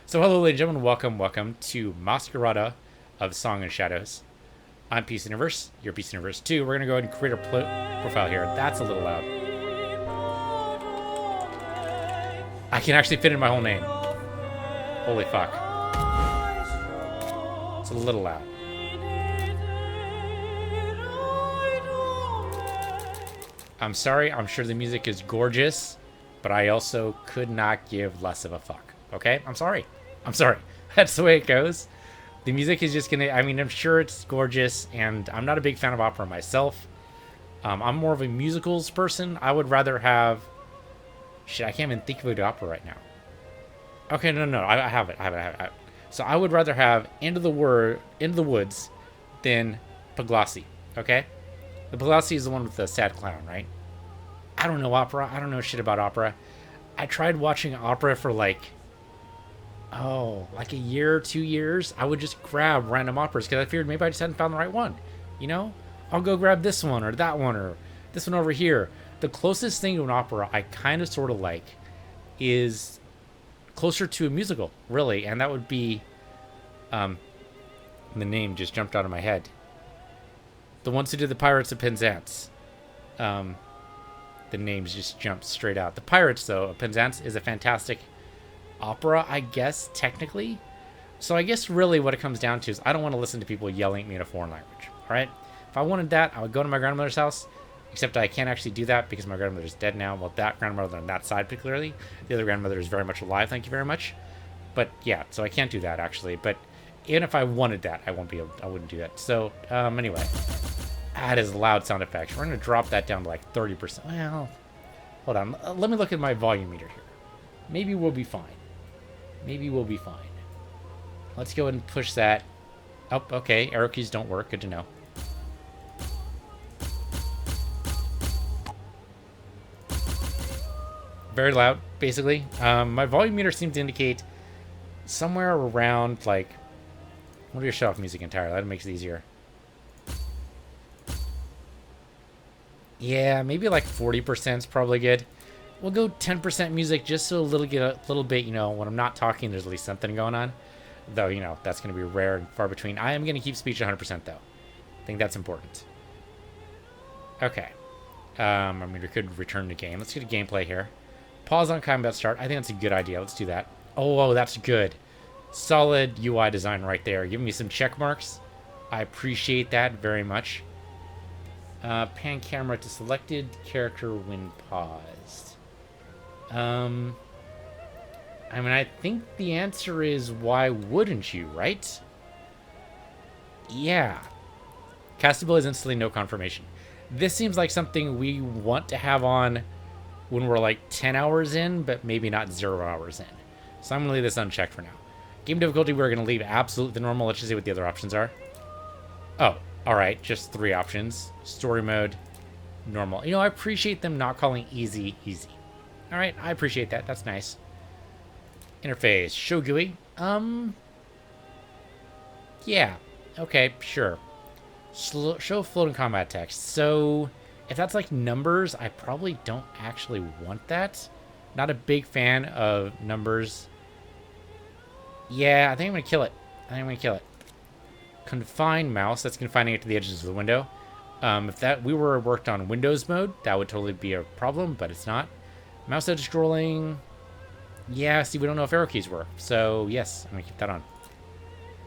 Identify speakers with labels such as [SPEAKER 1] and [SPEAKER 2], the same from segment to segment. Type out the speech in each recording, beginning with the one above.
[SPEAKER 1] So hello ladies and gentlemen, welcome to Masquerada of Song and Shadows. I'm Piece Universe, your Piece Universe 2. We're going to go ahead and create a profile here. That's a little loud. I can actually fit in my whole name. Holy fuck. It's a little loud. I'm sorry, I'm sure the music is gorgeous, but I also could not give less of a fuck. Okay? I'm sorry. That's the way it goes. The music is just gonna, I'm sure it's gorgeous, and I'm not a big fan of opera myself. I'm more of a musicals person. I would rather have, shit, I can't even think of a good opera right now. Okay, no, I have it. So I would rather have Into the Woods than Puglassi, okay? The Puglassi is the one with the sad clown, right? I don't know opera. I don't know shit about opera. I tried watching opera for like a year, 2 years. I would just grab random operas because I figured maybe I just hadn't found the right one. You know? I'll go grab this one or that one or this one over here. The closest thing to an opera I kind of sort of like is closer to a musical, really. And that would be, the name just jumped out of my head. The ones who did the Pirates of Penzance. The names just jumped straight out. The Pirates, though, of Penzance is a fantastic opera, I guess, technically. So I guess really what it comes down to is I don't want to listen to people yelling at me in a foreign language, all right? If I wanted that, I would go to my grandmother's house, except I can't actually do that because my grandmother's dead now. Well, that grandmother on that side particularly. The other grandmother is very much alive, thank you very much. But yeah, so I can't do that actually. But even if I wanted that, I wouldn't do that. So anyway, that is loud sound effects. We're going to drop that down to like 30%. Well, hold on. Let me look at my volume meter here. Maybe we'll be fine. Let's go ahead and push that. Oh, okay. Arrow keys don't work. Good to know. Very loud, basically. My volume meter seems to indicate somewhere around, like... What do you shut off music entirely? That makes it easier. Yeah, maybe like 40% is probably good. We'll go 10% music just so a little bit, you know, when I'm not talking, there's at least something going on. Though, you know, that's going to be rare and far between. I am going to keep speech 100% though. I think that's important. Okay. We could return to game. Let's get a gameplay here. Pause on combat start. I think that's a good idea. Let's do that. Oh, that's good. Solid UI design right there. Give me some check marks. I appreciate that very much. Pan camera to selected character when paused. I think the answer is why wouldn't you, right? Yeah. Castability is instantly no confirmation. This seems like something we want to have on when we're like 10 hours in, but maybe not 0 hours in. So I'm going to leave this unchecked for now. Game difficulty, we're going to leave absolute the normal. Let's just see what the other options are. Oh, alright. Just 3 options. Story mode, normal. You know, I appreciate them not calling easy. Alright, I appreciate that. That's nice. Interface, show GUI. Yeah. Okay, sure. Show floating combat text. So, if that's like numbers, I probably don't actually want that. Not a big fan of numbers. Yeah, I think I'm going to kill it. Confine mouse. That's confining it to the edges of the window. If that we were worked on Windows mode, that would totally be a problem, but it's not. Mouse edge scrolling. Yeah, see, we don't know if arrow keys work. So, yes, I'm going to keep that on.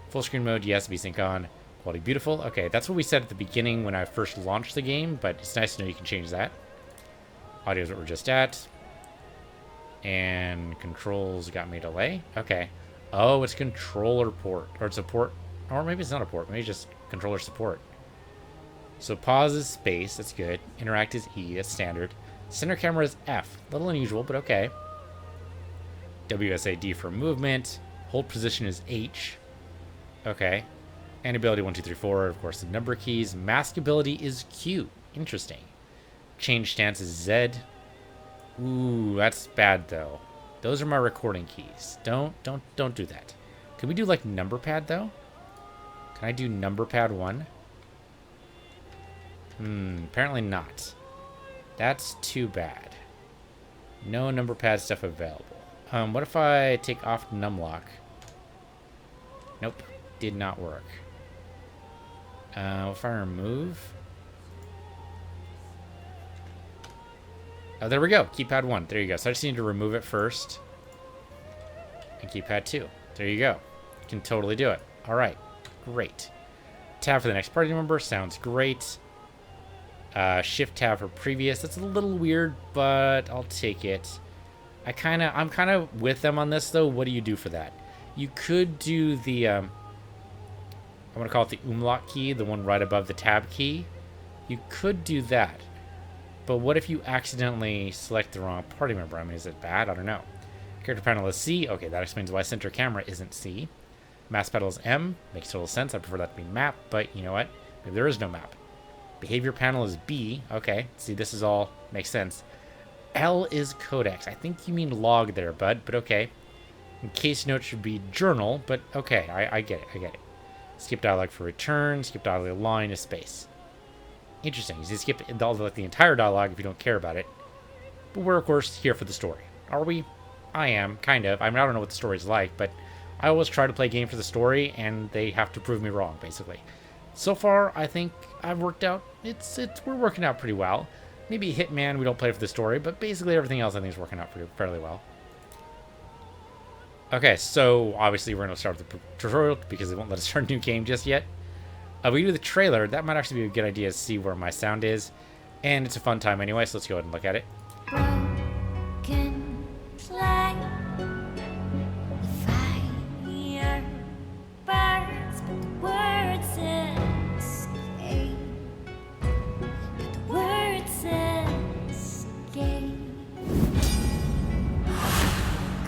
[SPEAKER 1] Full screen mode, yes, VSync on. Quality beautiful. Okay, that's what we said at the beginning when I first launched the game, but it's nice to know you can change that. Audio is what we're just at. And controls got me delay. Okay. Oh, it's controller port. Or it's a port. Or maybe it's not a port. Maybe it's just controller support. So pause is space. That's good. Interact is E. That's standard. Center camera is F. A little unusual, but okay. WSAD for movement. Hold position is H. Okay. And ability 1, 2, 3, 4. Of course, the number keys. Mask ability is Q. Interesting. Change stance is Z. Ooh, that's bad though. Those are my recording keys. Don't do that. Can we do like number pad though? Can I do number pad 1? Apparently not. That's too bad. No number pad stuff available. What if I take off numlock? Nope. Did not work. If I remove... Oh, there we go. Keypad 1. There you go. So I just need to remove it first. And keypad 2. There you go. Can totally do it. All right. Great. Tab for the next party member. Sounds great. Shift tab for previous. That's a little weird, but I'll take it. I'm kind of with them on this, though. What do you do for that? You could do the... I'm going to call it the umlaut key, the one right above the tab key. You could do that. But what if you accidentally select the wrong party member? I mean, is it bad? I don't know. Character panel is C. Okay, that explains why center camera isn't C. Mouse pedal is M. Makes total sense. I prefer that to be map, but you know what? Maybe there is no map. Behavior panel is B. Okay, see, this is all makes sense. L is codex. I think you mean log there, bud, but okay. And case note should be journal, but okay, I get it. Skip dialogue for return. Skip dialogue line is space. Interesting. You skip the entire dialogue if you don't care about it. But we're, of course, here for the story. Are we? I am, kind of. I mean, I don't know what the story's like, but I always try to play a game for the story, and they have to prove me wrong, basically. So far, I think I've worked out. We're working out pretty well. Maybe Hitman we don't play for the story, but basically everything else I think is working out fairly well. Okay, so obviously we're going to start with the tutorial because they won't let us start a new game just yet. We do the trailer. That might actually be a good idea to see where my sound is. And it's a fun time anyway, so let's go ahead and look at it.
[SPEAKER 2] Broken flag, fire burns, but the words escape. But the words escape.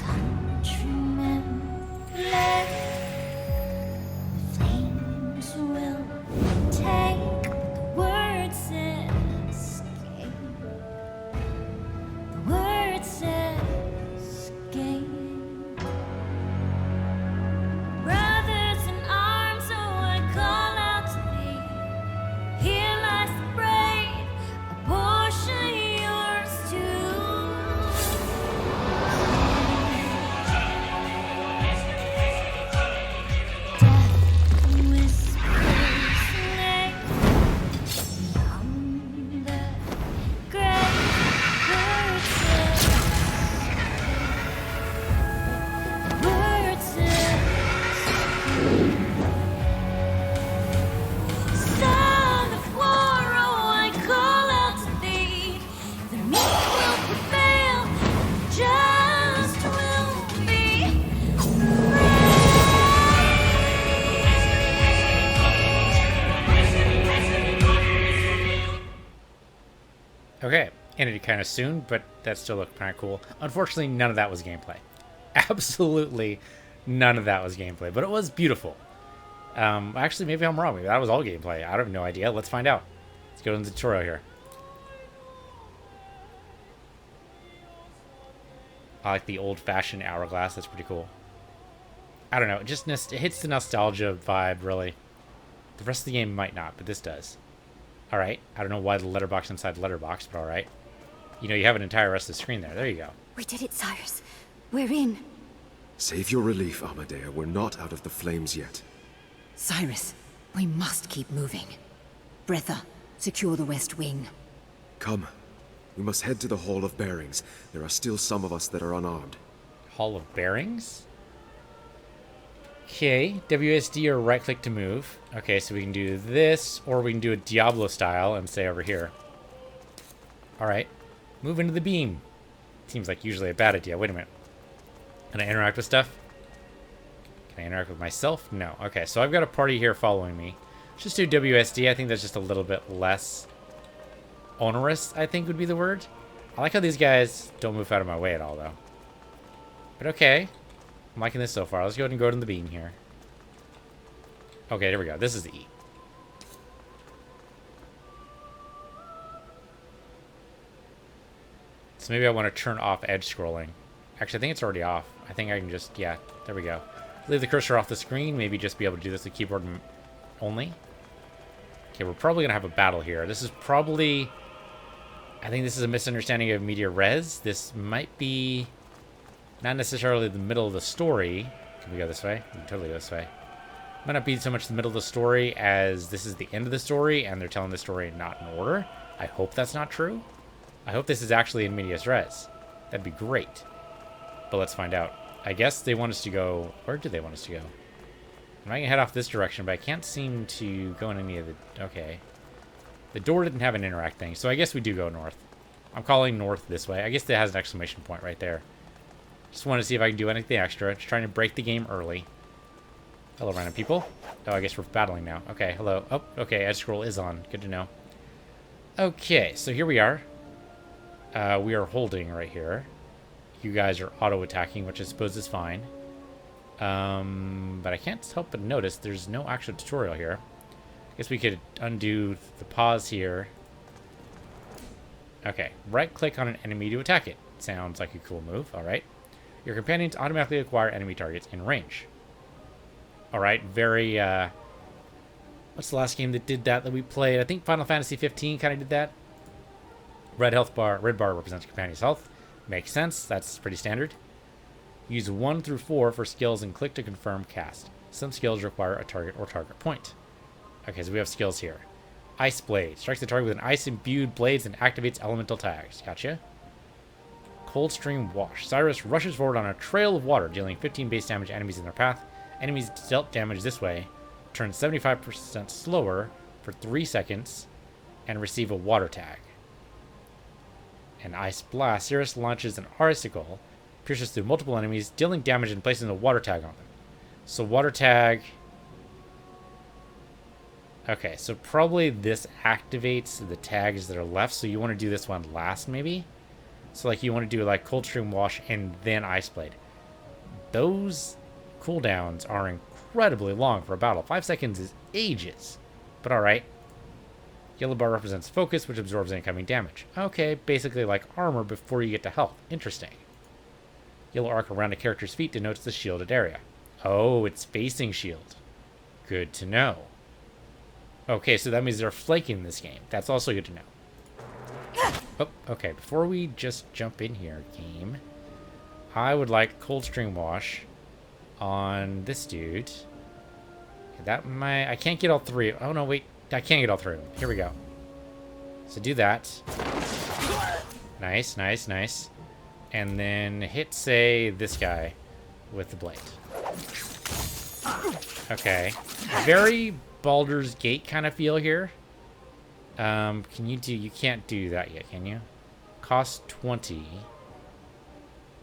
[SPEAKER 2] Countrymen left, the flames will take. But the words escape. The words escape. Brothers in arms, oh, I call out to thee. Here lies the brave, a portion yours too. Death whispers late beyond the grave. Words Son of war, oh, I call out to thee. The meek will prevail, just will be
[SPEAKER 1] Okay, ended kind of soon, but that still looked kind of cool. Unfortunately, none of that was gameplay. Absolutely none of that was gameplay, but it was beautiful. Actually, maybe I'm wrong. Maybe that was all gameplay. I have no idea. Let's find out. Let's go into the tutorial here. I like the old-fashioned hourglass. That's pretty cool. I don't know. It just it hits the nostalgia vibe, really. The rest of the game might not, but this does. All right. I don't know why the letterbox inside the letterbox, but all right. You know, you have an entire rest of the screen there. There you go.
[SPEAKER 3] We did it, Cyrus. We're in.
[SPEAKER 4] Save your relief, Amadea. We're not out of the flames yet.
[SPEAKER 3] Cyrus, we must keep moving. Breatha, secure the west wing.
[SPEAKER 4] Come. We must head to the Hall of Bearings. There are still some of us that are unarmed.
[SPEAKER 1] Hall of Bearings? Okay, WSD or right click to move. Okay, so we can do this, or we can do it Diablo style and say over here. Alright, move into the beam. Seems like usually a bad idea. Wait a minute. Can I interact with stuff? Can I interact with myself? No. Okay, so I've got a party here following me. Let's just do WSD. I think that's just a little bit less onerous, I think would be the word. I like how these guys don't move out of my way at all, though. But okay. I'm liking this so far. Let's go ahead and go to the beam here. Okay, there we go. This is the E. So maybe I want to turn off edge scrolling. Actually, I think it's already off. I think I can just, yeah, there we go. Leave the cursor off the screen. Maybe just be able to do this with keyboard only. Okay, we're probably going to have a battle here. This is probably, I think this is a misunderstanding of media res. This might be not necessarily the middle of the story. Can we go this way? We can totally go this way. Might not be so much the middle of the story as this is the end of the story and they're telling the story not in order. I hope that's not true. I hope this is actually in medias res. That'd be great. But let's find out. I guess they want us to go... Where do they want us to go? I'm not going to head off this direction, but I can't seem to go in any of the... Okay. The door didn't have an interact thing, so I guess we do go north. I'm calling north this way. I guess it has an exclamation point right there. Just want to see if I can do anything extra. Just trying to break the game early. Hello, random people. Oh, I guess we're battling now. Okay, hello. Oh, okay, edge scroll is on. Good to know. Okay, so here we are. We are holding right here. You guys are auto-attacking, which I suppose is fine. But I can't help but notice there's no actual tutorial here. I guess we could undo the pause here. Okay, right-click on an enemy to attack it. Sounds like a cool move. All right. Your companions automatically acquire enemy targets in range. All right, very... what's the last game that did that we played? I think Final Fantasy 15 kind of did that. Red bar represents companion's health. Makes sense. That's pretty standard. Use 1 through 4 for skills and click to confirm cast. Some skills require a target or target point. Okay, so we have skills here. Ice Blade. Strikes the target with an ice-imbued blades and activates elemental tags. Gotcha. Cold Stream Wash. Cyrus rushes forward on a trail of water, dealing 15 base damage to enemies in their path. Enemies dealt damage this way turn 75% slower for 3 seconds and receive a water tag. An Ice Blast. Cyrus launches an icicle, pierces through multiple enemies, dealing damage and placing a water tag on them. So water tag... Okay, so probably this activates the tags that are left, so you want to do this one last, maybe? So, like, you want to do, like, Cold Stream Wash and then Ice Blade. Those cooldowns are incredibly long for a battle. 5 seconds is ages. But alright. Yellow bar represents focus, which absorbs incoming damage. Okay, basically like armor before you get to health. Interesting. Yellow arc around a character's feet denotes the shielded area. Oh, it's facing shield. Good to know. Okay, so that means they're flaking this game. That's also good to know. Oh, okay. Before we just jump in here, game, I would like Cold Stream Wash on this dude. That might... I can't get all three. Oh, no, wait. I can't get all three of them. Here we go. So do that. Nice, nice, nice. And then hit, say, this guy with the blade. Okay. Very Baldur's Gate kind of feel here. Can you do... You can't do that yet, can you? Cost 20.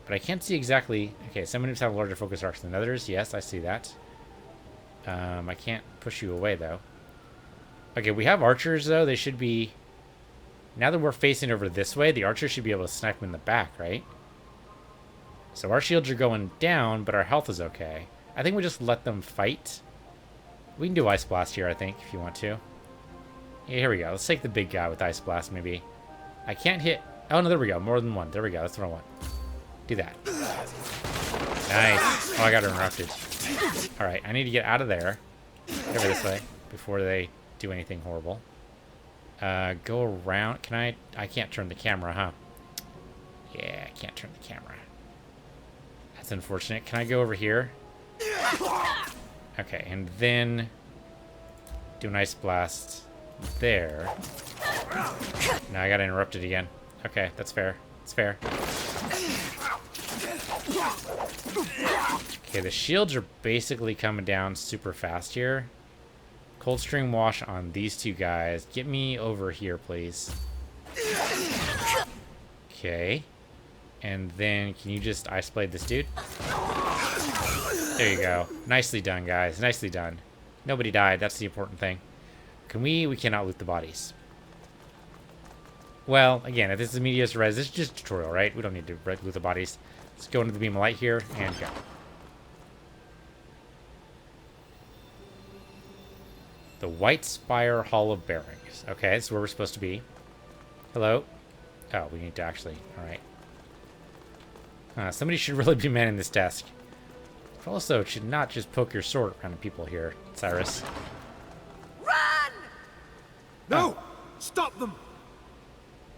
[SPEAKER 1] But I can't see exactly... Okay, some enemies have larger focus arcs than others. Yes, I see that. I can't push you away, though. Okay, we have archers, though. They should be... Now that we're facing over this way, the archers should be able to snipe them in the back, right? So our shields are going down, but our health is okay. I think we just let them fight. We can do Ice Blast here, I think, if you want to. Yeah, here we go. Let's take the big guy with Ice Blast, maybe. I can't hit... Oh, no, there we go. More than one. There we go. That's what I want. Do that. Nice. Oh, I got interrupted. All right, I need to get out of there. Get over this way before they do anything horrible. Go around. Can I... I can't turn the camera, huh? Yeah, I can't turn the camera. That's unfortunate. Can I go over here? Okay, and then do an Ice Blast there. Now I got interrupted again. Okay, that's fair. It's fair. Okay, the shields are basically coming down super fast here. Cold Stream Wash on these two guys. Get me over here, please. Okay. And then, can you just Ice Blade this dude? There you go. Nicely done, guys. Nicely done. Nobody died. That's the important thing. Can we... We cannot loot the bodies. Well, again, if this is medias res, this is just a tutorial, right? We don't need to loot the bodies. Let's go into the beam of light here and go. The White Spire Hall of Bearings. Okay, this is where we're supposed to be. Hello? Oh, we need to actually... Alright. Somebody should really be manning this desk. But also, it should not just poke your sword around people here, Cyrus.
[SPEAKER 4] Run! No! Oh. Stop them!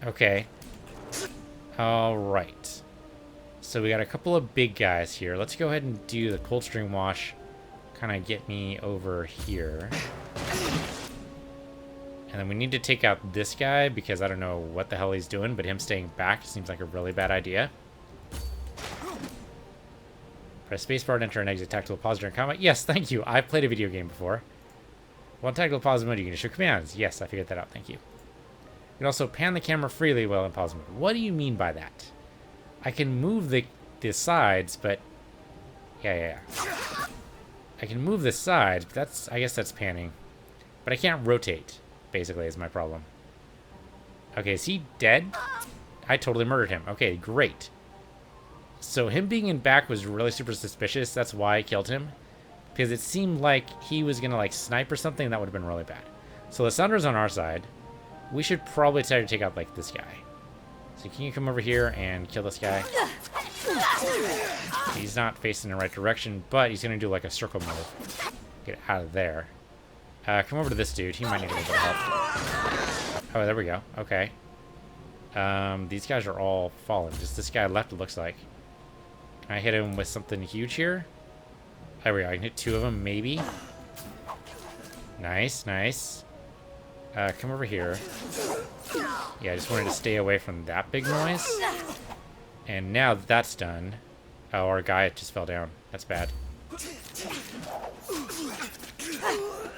[SPEAKER 1] Okay. Alright. So we got a couple of big guys here. Let's go ahead and do the Cold Stream Wash kind of get me over here. And then we need to take out this guy because I don't know what the hell he's doing, but him staying back seems like a really bad idea. Press spacebar to enter and exit tactical pause during combat. Yes, thank you. I've played a video game before. While tactical pause mode, you can issue commands. Yes, I figured that out. Thank you. You can also pan the camera freely while in pause mode. What do you mean by that? I can move the sides, but... Yeah. I can move the sides, but that's... I guess that's panning. But I can't rotate, basically, is my problem. Okay, is he dead? I totally murdered him. Okay, great. So him being in back was really super suspicious. That's why I killed him. Because it seemed like he was going to, like, snipe or something, and that would have been really bad. So Lissandra's on our side. We should probably try to take out, like, this guy. So can you come over here and kill this guy? He's not facing the right direction, but he's going to do, like, a circle move. Get out of there. Come over to this dude. He might need a little bit of help. Oh, there we go. Okay. These guys are all fallen. Just this guy left, it looks like. Can I hit him with something huge here? There we go. I can hit 2 of them, maybe. Nice, nice. Come over here. Yeah, I just wanted to stay away from that big noise. And now that that's done... Oh, our guy just fell down. That's bad.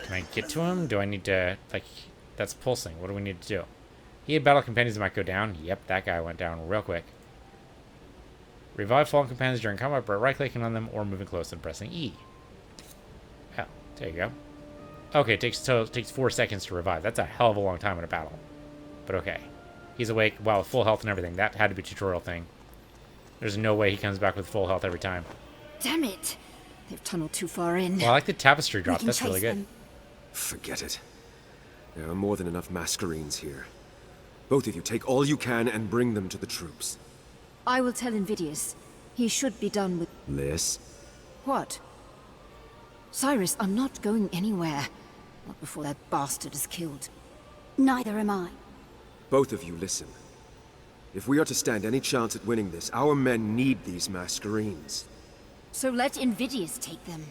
[SPEAKER 1] Can I get to him? Do I need to... Like, that's pulsing. What do we need to do? He had battle companions that might go down. Yep, that guy went down real quick. Revive fallen companions during combat by right-clicking on them or moving close and pressing E. Oh, there you go. Okay, it takes 4 seconds to revive. That's a hell of a long time in a battle. But okay. He's awake. Wow, full health and everything. That had to be a tutorial thing. There's no way he comes back with full health every time.
[SPEAKER 3] Damn it! They've tunneled too far in.
[SPEAKER 1] Well, I like the tapestry drop.
[SPEAKER 3] We can
[SPEAKER 1] That's really
[SPEAKER 3] chase
[SPEAKER 1] good.
[SPEAKER 3] them.
[SPEAKER 4] Forget it. There are more than enough Masquerades here. Both of you take all you can and bring them to the troops.
[SPEAKER 3] I will tell Invidius. He should be done with...
[SPEAKER 4] Liz?
[SPEAKER 3] What? Cyrus, I'm not going anywhere. Not before that bastard is killed.
[SPEAKER 2] Neither am I.
[SPEAKER 4] Both of you listen. If we are to stand any chance at winning this, our men need these Masquerades.
[SPEAKER 3] So let Invidius take them.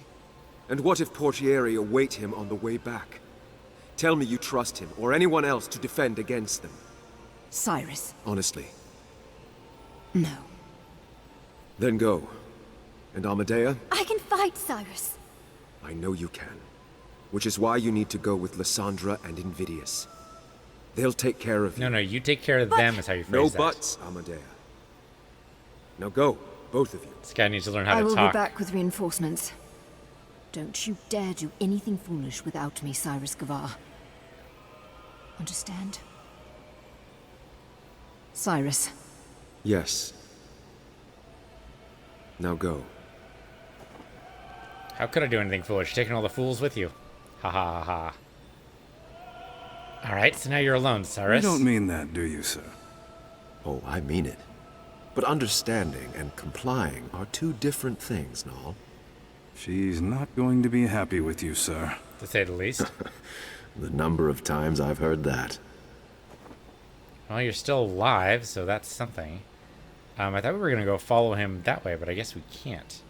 [SPEAKER 4] And what if Portieri await him on the way back? Tell me you trust him, or anyone else, to defend against them.
[SPEAKER 3] Cyrus.
[SPEAKER 4] Honestly.
[SPEAKER 3] No.
[SPEAKER 4] Then go. And Amadea?
[SPEAKER 2] I can fight, Cyrus.
[SPEAKER 4] I know you can. Which is why you need to go with Lysandra and Invidius. They'll take care of you.
[SPEAKER 1] No, you take care of them is how you phrase
[SPEAKER 4] No
[SPEAKER 1] that.
[SPEAKER 4] buts, Amadea. Now go, both of you.
[SPEAKER 1] This guy needs to learn how
[SPEAKER 3] I
[SPEAKER 1] to
[SPEAKER 3] will
[SPEAKER 1] talk.
[SPEAKER 3] be back with reinforcements. Don't you dare do anything foolish without me, Cyrus Gavar. Understand? Cyrus.
[SPEAKER 4] Yes. Now go.
[SPEAKER 1] How could I do anything foolish? Taking all the fools with you. Ha ha ha ha. Alright, so now you're alone,
[SPEAKER 5] You
[SPEAKER 1] Cyrus.
[SPEAKER 5] don't mean that, do you, sir?
[SPEAKER 4] Oh, I mean it. But understanding and complying are 2 different things, Noel.
[SPEAKER 5] She's not going to be happy with you, sir.
[SPEAKER 1] To say the least.
[SPEAKER 4] The number of times I've heard that.
[SPEAKER 1] Well, you're still alive, so that's something. I thought we were going to go follow him that way, but I guess we can't.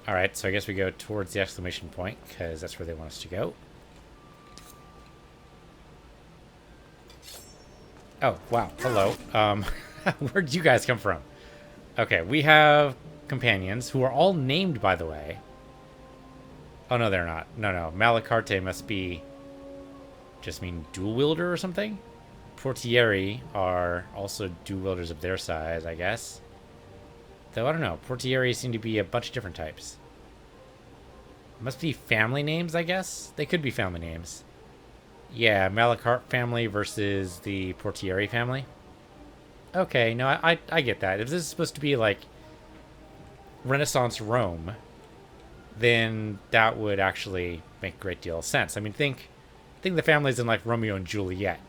[SPEAKER 1] Alright, so I guess we go towards the exclamation point, because that's where they want us to go. Oh, wow. Hello. Where'd you guys come from? Okay, we have companions, who are all named, by the way. Oh, no, they're not. No. Malacarte must be... just mean dual wielder or something? Portieri are also dual wielders of their size, I guess. Though, I don't know. Portieri seem to be a bunch of different types. Must be family names, I guess? They could be family names. Yeah, Malacarte family versus the Portieri family. Okay, no, I get that. If this is supposed to be, like, Renaissance Rome, then that would actually make a great deal of sense. I mean, think the families in, like, Romeo and Juliet.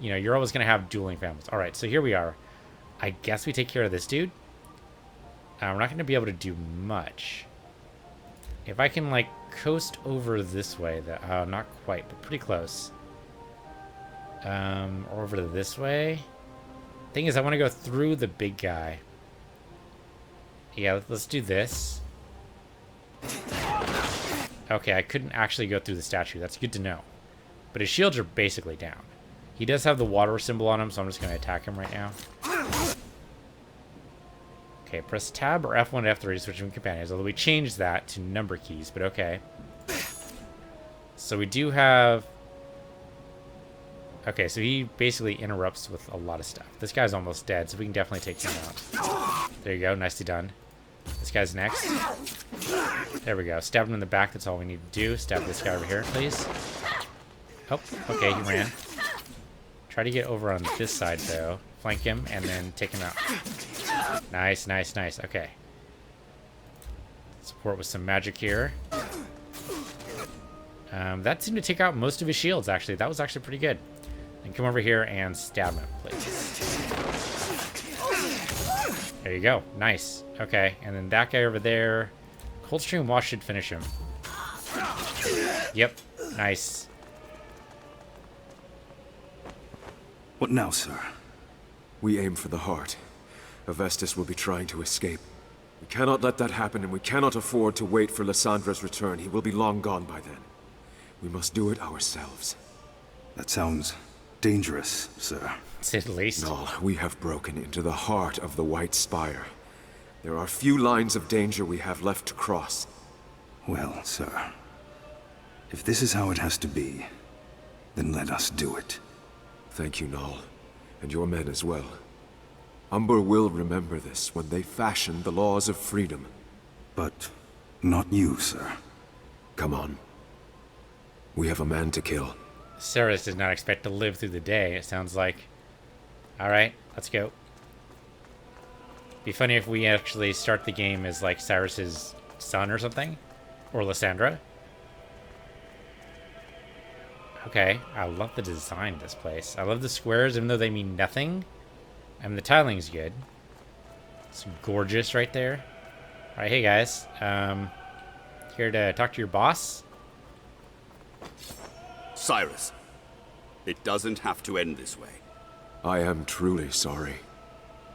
[SPEAKER 1] You know, you're always going to have dueling families. All right, so here we are. I guess we take care of this dude. We're not going to be able to do much. If I can, like, coast over this way, not quite, but pretty close. Or over this way. Thing is, I want to go through the big guy. Yeah, let's do this. Okay, I couldn't actually go through the statue. That's good to know. But his shields are basically down. He does have the water symbol on him, so I'm just going to attack him right now. Okay, press tab or F1 to F3 to switch between companions, although we changed that to number keys, but okay. So we do have... Okay, so he basically interrupts with a lot of stuff. This guy's almost dead, so we can definitely take him out. There you go, nicely done. This guy's next. There we go. Stab him in the back, that's all we need to do. Stab this guy over here, please. Oh, okay, he ran. Try to get over on this side, though. Flank him, and then take him out. Nice, nice, nice. Okay. Support with some magic here. That seemed to take out most of his shields, actually. That was actually pretty good. And come over here and stab him, please. There you go. Nice. Okay, and then that guy over there. Coldstream Wash should finish him. Yep. Nice.
[SPEAKER 5] What now, sir?
[SPEAKER 4] We aim for the heart. Avestus will be trying to escape. We cannot let that happen, and we cannot afford to wait for Lyssandra's return. He will be long gone by then. We must do it ourselves.
[SPEAKER 5] That sounds dangerous, sir.
[SPEAKER 1] To say the least.
[SPEAKER 4] Null, we have broken into the heart of the White Spire. There are few lines of danger we have left to cross.
[SPEAKER 5] Well, sir, if this is how it has to be, then let us do it.
[SPEAKER 4] Thank you, Null, and your men as well. Umber will remember this when they fashion the laws of freedom.
[SPEAKER 5] But not you, sir.
[SPEAKER 4] Come on. We have a man to kill.
[SPEAKER 1] Cyrus did not expect to live through the day, it sounds like. Alright, let's go. Be funny if we actually start the game as like Cyrus's son or something. Or Lysandra. Okay, I love the design of this place. I love the squares, even though they mean nothing. I mean, the tiling's good. It's gorgeous right there. Alright, hey guys. Here to talk to your boss?
[SPEAKER 6] Cyrus, it doesn't have to end this way.
[SPEAKER 4] I am truly sorry.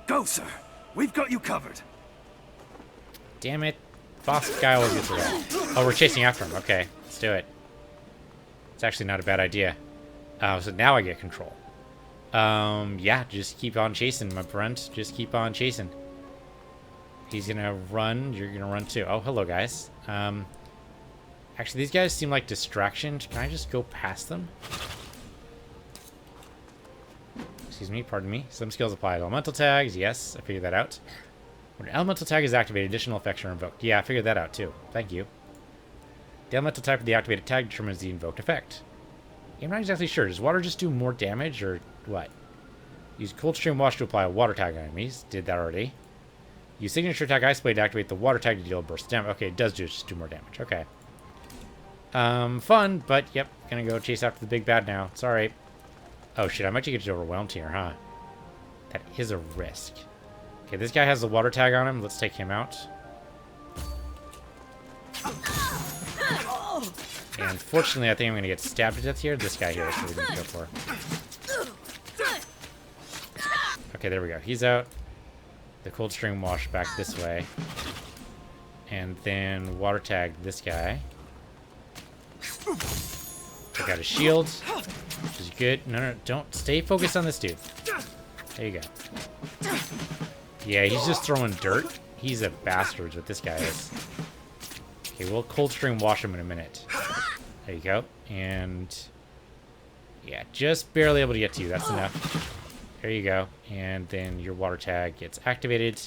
[SPEAKER 5] Go, sir. We've got you covered.
[SPEAKER 1] Damn it. Boss guy always gets away. Oh, we're chasing after him. Okay, let's do it. It's actually not a bad idea. So now I get control. Yeah, just keep on chasing, my friend. Just keep on chasing. He's gonna run. You're gonna run too. Oh, hello, guys. Actually, these guys seem like distractions. Can I just go past them? Excuse me, pardon me. Some skills apply. Elemental tags, yes, I figured that out. When an elemental tag is activated, additional effects are invoked. Yeah, I figured that out too. Thank you. The elemental type of the activated tag determines the invoked effect. I'm not exactly sure. Does water just do more damage, or what? Use Coldstream Wash to apply a water tag on enemies. Did that already. Use Signature Attack Ice Blade to activate the water tag to deal a burst of damage. Okay, it does just do more damage. Okay. Fun, but yep, gonna go chase after the big bad now. Sorry. Oh shit, I might just get overwhelmed here, huh? That is a risk. Okay, this guy has the water tag on him. Let's take him out. And fortunately, I think I'm gonna get stabbed to death here. This guy here is what we need to go for. Okay, there we go. He's out. The Coldstream Wash back this way. And then water tag this guy. Take out his shield, which is good. No, don't. Stay focused on this dude. There you go. Yeah, he's just throwing dirt. He's a bastard, what this guy is. Okay, we'll Coldstream Wash him in a minute. There you go. And yeah, just barely able to get to you. That's enough. There you go. And then your water tag gets activated.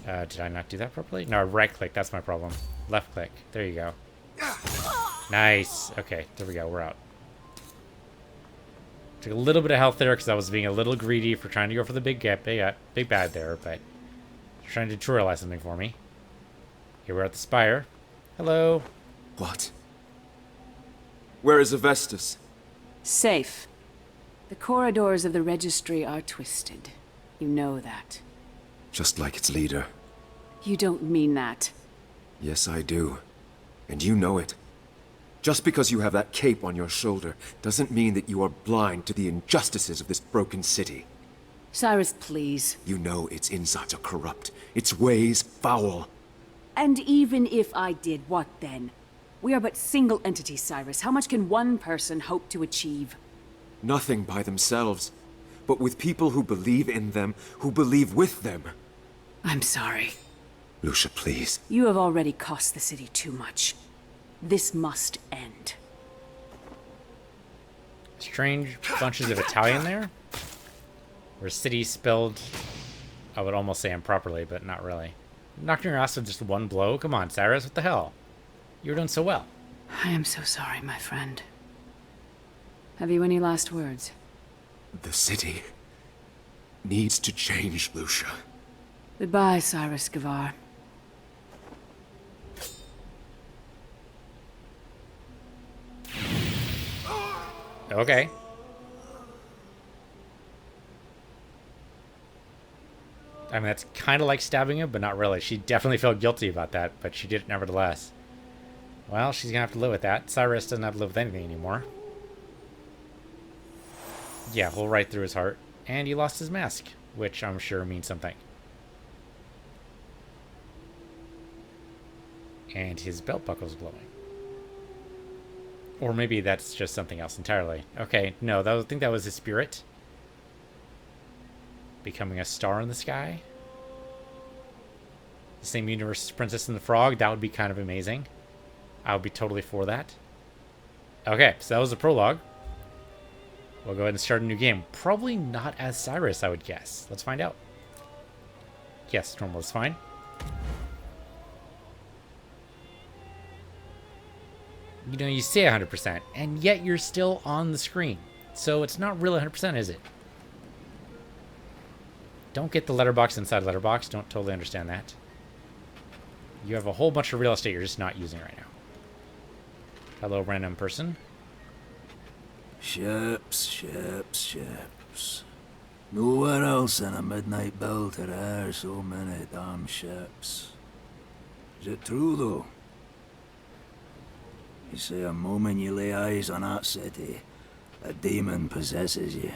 [SPEAKER 1] Did I not do that properly? No, right click. That's my problem. Left click. There you go. Nice. Okay, there we go. We're out. Took a little bit of health there because I was being a little greedy for trying to go for the big bad there, but trying to tutorialize something for me. Here we're at the spire. Hello.
[SPEAKER 4] What? Where is Avestus?
[SPEAKER 7] Safe. The corridors of the registry are twisted. You know that.
[SPEAKER 4] Just like its leader.
[SPEAKER 7] You don't mean that.
[SPEAKER 4] Yes, I do. And you know it. Just because you have that cape on your shoulder doesn't mean that you are blind to the injustices of this broken city.
[SPEAKER 7] Cyrus, please.
[SPEAKER 4] You know its insides are corrupt, its ways foul.
[SPEAKER 7] And even if I did, what then? We are but single entities, Cyrus. How much can one person hope to achieve?
[SPEAKER 4] Nothing by themselves, but with people who believe in them, who believe with them.
[SPEAKER 7] I'm sorry.
[SPEAKER 4] Lucia, please.
[SPEAKER 7] You have already cost the city too much. This must end.
[SPEAKER 1] Strange bunches of Italian there. Or city spelled, I would almost say improperly, but not really. Knocking your ass with just one blow? Come on, Cyrus, what the hell? You were doing so well.
[SPEAKER 7] I am so sorry, my friend. Have you any last words?
[SPEAKER 4] The city needs to change, Lucia.
[SPEAKER 7] Goodbye, Cyrus Gavar.
[SPEAKER 1] Okay. I mean, that's kind of like stabbing him, but not really. She definitely felt guilty about that, but she did it nevertheless. Well, she's gonna have to live with that. Cyrus doesn't have to live with anything anymore. Yeah, hole right through his heart. And he lost his mask, which I'm sure means something. And his belt buckle's glowing. Or maybe that's just something else entirely. Okay, no, I think that was his spirit. Becoming a star in the sky. The same universe as Princess and the Frog. That would be kind of amazing. I would be totally for that. Okay, so that was the prologue. We'll go ahead and start a new game. Probably not as Cyrus, I would guess. Let's find out. Yes, normal is fine. You know, you say 100%, and yet you're still on the screen. So it's not really 100%, is it? Don't get the letterbox inside letterbox. Don't totally understand that. You have a whole bunch of real estate you're just not using right now. Hello, random person.
[SPEAKER 8] Ships, ships, ships. Nowhere else in a midnight build are there so many damn ships. Is it true, though? You say a moment you lay eyes on that city, a demon possesses you.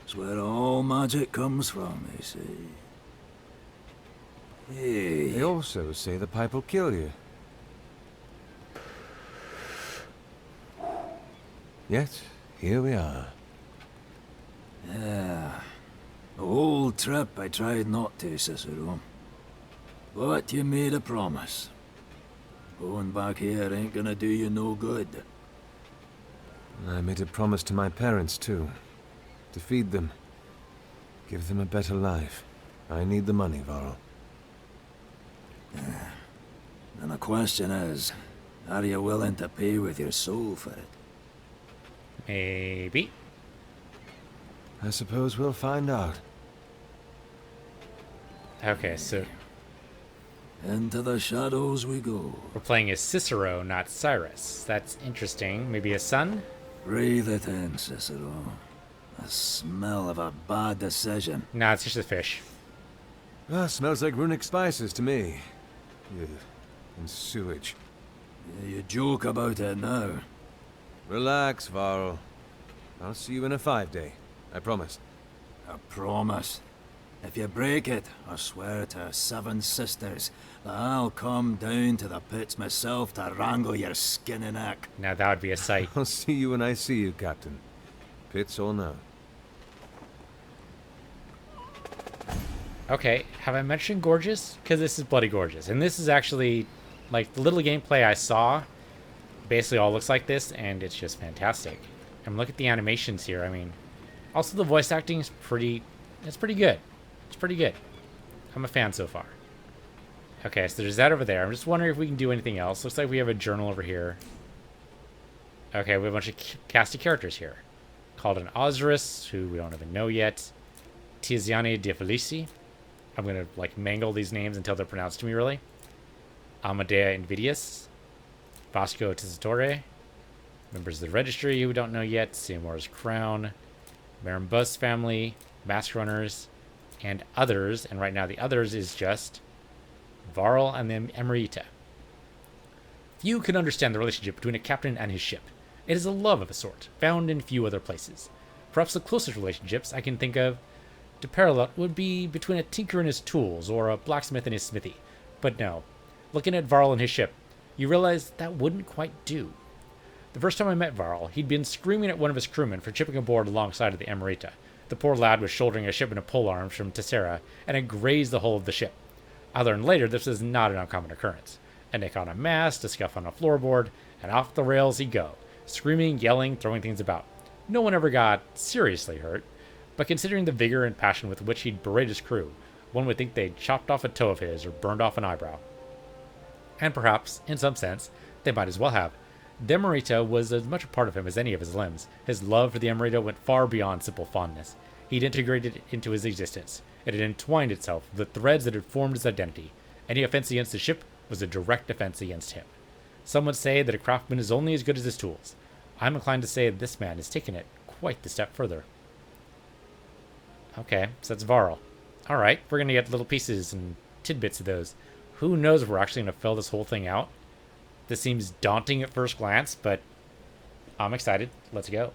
[SPEAKER 8] It's where all magic comes from, they say. Hey.
[SPEAKER 5] They also say the pipe will kill you. Yet, here we are.
[SPEAKER 8] Yeah. The whole trip I tried not to, Cicero. But you made a promise. Going back here ain't gonna do you no good.
[SPEAKER 5] I made a promise to my parents, too. To feed them. Give them a better life. I need the money, Varl.
[SPEAKER 8] And the question is, are you willing to pay with your soul for it?
[SPEAKER 1] Maybe.
[SPEAKER 5] I suppose we'll find out.
[SPEAKER 1] Okay, so
[SPEAKER 8] Into the shadows we go.
[SPEAKER 1] we're playing as Cicero, not Cyrus. That's interesting. Maybe a son?
[SPEAKER 8] Breathe it in, Cicero. The smell of a bad decision.
[SPEAKER 1] Nah, it's just a fish.
[SPEAKER 5] Ah, smells like runic spices to me. Ugh, and sewage.
[SPEAKER 8] You joke about it now.
[SPEAKER 5] Relax, Varl. I'll see you in a 5-day. I promise.
[SPEAKER 8] A promise. If you break it, I swear to 7 sisters that I'll come down to the pits myself to wrangle your skinny neck.
[SPEAKER 1] Now that would be a sight.
[SPEAKER 5] I'll see you when I see you, Captain. Pits or no.
[SPEAKER 1] Okay, have I mentioned gorgeous? Because this is bloody gorgeous. And this is actually, like, the little gameplay I saw basically all looks like this, and it's just fantastic. And look at the animations here. I mean, also the voice acting is it's pretty good. It's pretty good. I'm a fan so far. Okay, so there's that over there. I'm just wondering if we can do anything else. Looks like we have a journal over here. Okay, we have a bunch of cast of characters here. Called an Osiris, who we don't even know yet. Tiziane de Felici. I'm going to, like, mangle these names until they're pronounced to me, really. Amadea Invidious. Vasco Tessitore. Members of the Registry, who we don't know yet. Seymour's Crown. Marambus family. Mask Runners. And others. And right now the others is just Varl and the Emerita. Few can understand the relationship between a captain and his ship. It is a love of a sort, found in few other places. Perhaps the closest relationships I can think of to parallel would be between a tinker and his tools, or a blacksmith and his smithy. But no. Looking at Varl and his ship, you realize that wouldn't quite do. The first time I met Varl, he'd been screaming at one of his crewmen for chipping aboard alongside of the Emerita. The poor lad was shouldering a shipment of polearms from Tessera and had grazed the hull of the ship. I learned later this is not an uncommon occurrence. A nick on a mast, a scuff on a floorboard, and off the rails he'd go, screaming, yelling, throwing things about. No one ever got seriously hurt, but considering the vigor and passion with which he'd berate his crew, one would think they'd chopped off a toe of his or burned off an eyebrow. And perhaps, in some sense, they might as well have. The Emerita was as much a part of him as any of his limbs. His love for the Emerita went far beyond simple fondness. He'd integrated it into his existence. It had entwined itself with the threads that had formed his identity. Any offense against the ship was a direct offense against him. Some would say that a craftsman is only as good as his tools. I'm inclined to say that this man has taken it quite the step further. Okay, so that's Varl. Alright, we're going to get little pieces and tidbits of those. Who knows if we're actually going to fill this whole thing out? This seems daunting at first glance, but I'm excited. Let's go.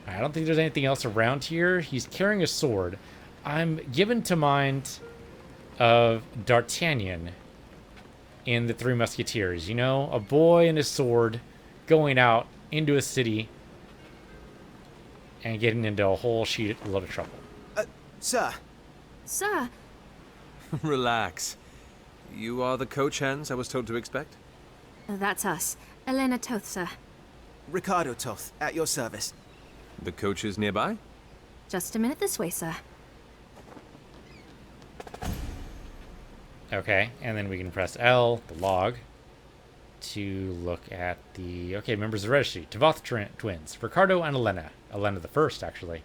[SPEAKER 1] I don't think there's anything else around here. He's carrying a sword. I'm given to mind of D'Artagnan in The Three Musketeers. You know, a boy and his sword going out into a city and getting into a whole load of trouble.
[SPEAKER 9] Sir.
[SPEAKER 3] Sir,
[SPEAKER 5] Relax. You are the coach hands I was told to expect?
[SPEAKER 3] that's us. Elena Toth, sir.
[SPEAKER 9] Ricardo Toth, at your service.
[SPEAKER 5] The coach is nearby?
[SPEAKER 3] Just a minute this way, sir.
[SPEAKER 1] Okay, and then we can press L, the log, to look at the... Okay, members of the registry. Tavoth twins. Ricardo and Elena. Elena the first, actually.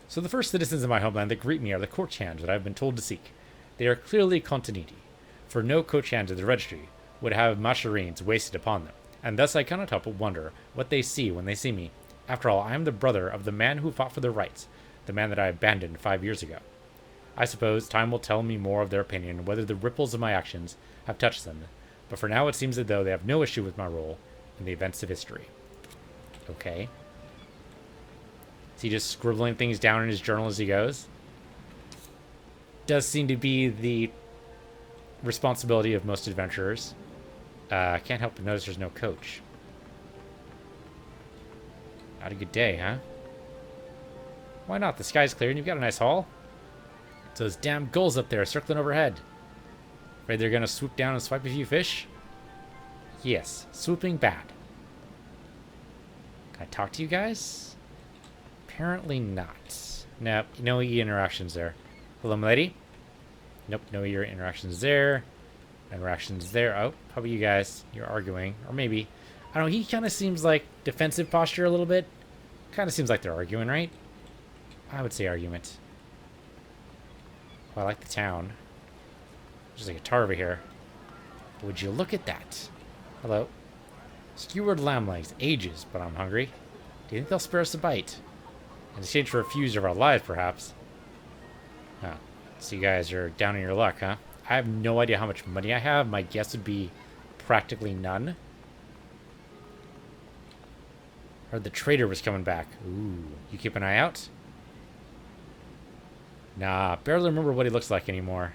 [SPEAKER 1] So the first citizens of my homeland that greet me are the coach hands that I've been told to seek. They are clearly continuity, for no coach hands of the registry would have mascherines wasted upon them, and thus I cannot help but wonder what they see when they see me. After all, I am the brother of the man who fought for their rights, the man that I abandoned 5 years ago. I suppose time will tell me more of their opinion, whether the ripples of my actions have touched them, but for now it seems as though they have no issue with my role in the events of history. Okay. Is he just scribbling things down in his journal as he goes? Does seem to be the responsibility of most adventurers. Can't help but notice there's no coach. Not a good day, huh? Why not? The sky's clear and you've got a nice haul. It's those damn gulls up there circling overhead. Afraid they're gonna swoop down and swipe a few fish? Yes, swooping bad. Can I talk to you guys? Apparently not. Nope, no interactions there. Hello, milady? Nope, no interactions there. Interactions there. Oh, how about you guys? You're arguing. Or maybe. I don't know, he kind of seems like defensive posture a little bit. Kind of seems like they're arguing, right? I would say argument. Oh, I like the town. There's a guitar over here. Would you look at that? Hello. Skewered lamb legs. Ages, but I'm hungry. Do you think they'll spare us a bite? In exchange for a fuse of our lives, perhaps. Oh, so you guys are down in your luck, huh? I have no idea how much money I have. My guess would be practically none. Heard the trader was coming back. Ooh, you keep an eye out? Nah, barely remember what he looks like anymore.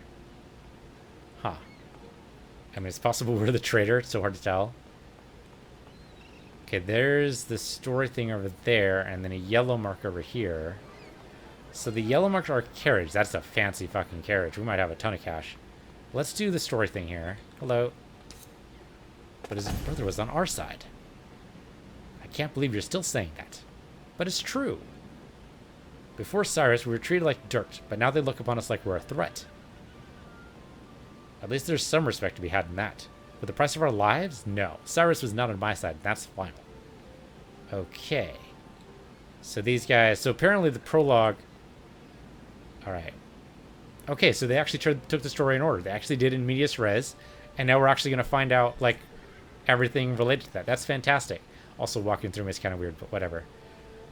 [SPEAKER 1] Huh. I mean, it's possible we're the trader. It's so hard to tell. Okay, there's the story thing over there, and then a yellow mark over here. So the yellow marks are a carriage. That's a fancy fucking carriage. We might have a ton of cash. Let's do the story thing here. Hello. But his brother was on our side. I can't believe you're still saying that. But it's true. Before Cyrus, we were treated like dirt, but now they look upon us like we're a threat. At least there's some respect to be had in that. For the price of our lives? No. Cyrus was not on my side, and that's final. Okay. So these guys... So apparently the prologue... Alright. Okay, so they actually took the story in order. They actually did in medias res, and now we're actually going to find out, like, everything related to that. That's fantastic. Also, walking through me is kind of weird, but whatever.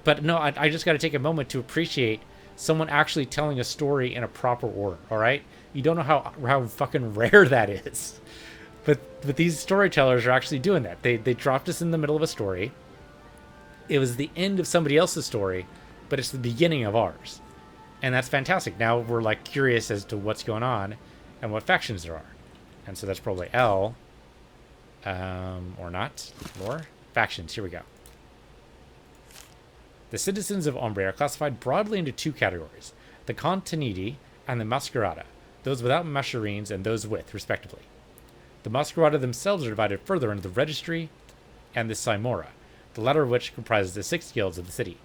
[SPEAKER 1] But no, I just got to take a moment to appreciate someone actually telling a story in a proper order, alright? You don't know how fucking rare that is. But these storytellers are actually doing that. They dropped us in the middle of a story. It was the end of somebody else's story, but it's the beginning of ours. And that's fantastic. Now we're like curious as to what's going on and what factions there are. And so that's probably L. Or not. Lore? Factions. Here we go. The citizens of Ombre are classified broadly into two categories. The Conteniti and the Masquerada. Those without Mascherines and those with, respectively. The Masquerada themselves are divided further into the Registry and the Simora, the latter of which comprises the 6 guilds of the city.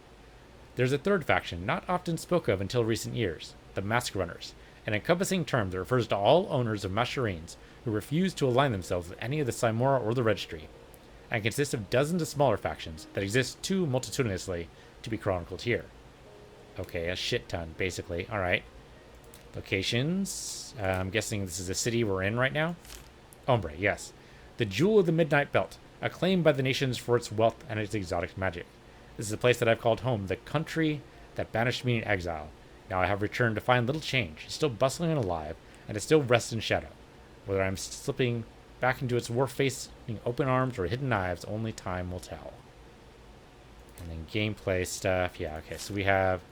[SPEAKER 1] There's a third faction, not often spoken of until recent years, the Mask Runners, an encompassing term that refers to all owners of Mascherines who refuse to align themselves with any of the Simora or the Registry, and consists of dozens of smaller factions that exist too multitudinously to be chronicled here. Okay, a shit ton, basically. Alright. Locations. I'm guessing this is the city we're in right now. Ombre, yes. The Jewel of the Midnight Belt, acclaimed by the nations for its wealth and its exotic magic. This is a place that I've called home, the country that banished me in exile. Now I have returned to find little change. It's still bustling and alive, and it still rests in shadow. Whether I'm slipping back into its war-facing open arms or hidden knives, only time will tell. And then gameplay stuff. Yeah, okay, so we have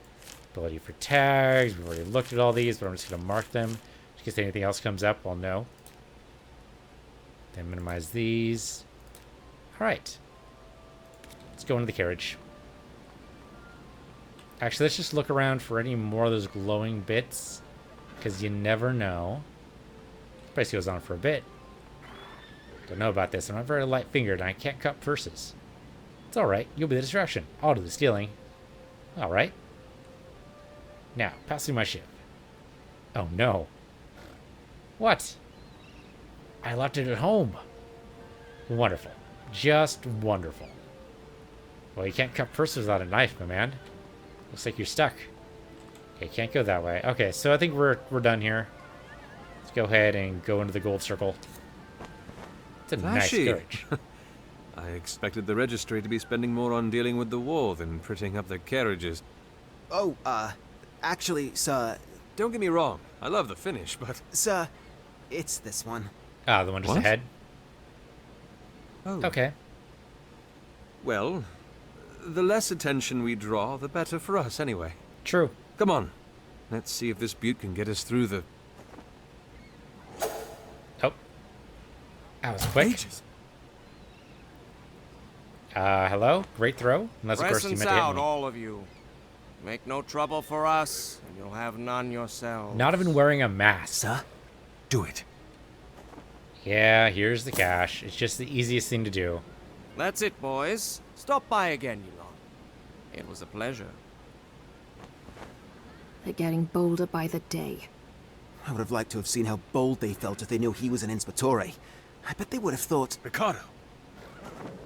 [SPEAKER 1] ability for tags. We've already looked at all these, but I'm just going to mark them. In case anything else comes up, I'll know. Then minimize these. Alright. Let's go into the carriage. Actually, let's just look around for any more of those glowing bits, because you never know. Price goes on for a bit. Don't know about this. I'm not very light-fingered, and I can't cut purses. It's alright. You'll be the distraction. I'll do the stealing. Alright. Now, passing my ship. Oh, no. What? I left it at home. Wonderful. Just wonderful. Well, you can't cut purses without a knife, my man. Looks like you're stuck. Okay, can't go that way. Okay, so I think we're done here. Let's go ahead and go into the gold circle. It's a nice carriage.
[SPEAKER 5] I expected the registry to be spending more on dealing with the war than prettying up their carriages.
[SPEAKER 9] Oh, actually, sir...
[SPEAKER 5] Don't get me wrong, I love the finish, but...
[SPEAKER 9] Sir, it's this one.
[SPEAKER 1] Ah, the one just ahead?
[SPEAKER 5] Oh.
[SPEAKER 1] Okay.
[SPEAKER 5] Well, the less attention we draw, the better for us, anyway.
[SPEAKER 1] True.
[SPEAKER 5] Come on. Let's see if this butte can get us through the...
[SPEAKER 1] Oh. That was quick.
[SPEAKER 9] Ages.
[SPEAKER 1] Hello? Great throw? Unless, of course, you meant
[SPEAKER 10] Presence
[SPEAKER 1] to hit
[SPEAKER 10] out,
[SPEAKER 1] me.
[SPEAKER 10] all of you. Make no trouble for us, and you'll have none yourselves.
[SPEAKER 1] Not even wearing a mask.
[SPEAKER 9] Sir, do it.
[SPEAKER 1] Yeah, here's the cash. It's just the easiest thing to do.
[SPEAKER 10] That's it, boys. Stop by again, you lot. It was a pleasure.
[SPEAKER 3] They're getting bolder by the day.
[SPEAKER 9] I would have liked to have seen how bold they felt if they knew he was an Inspectore. I bet they would have thought...
[SPEAKER 5] Ricardo!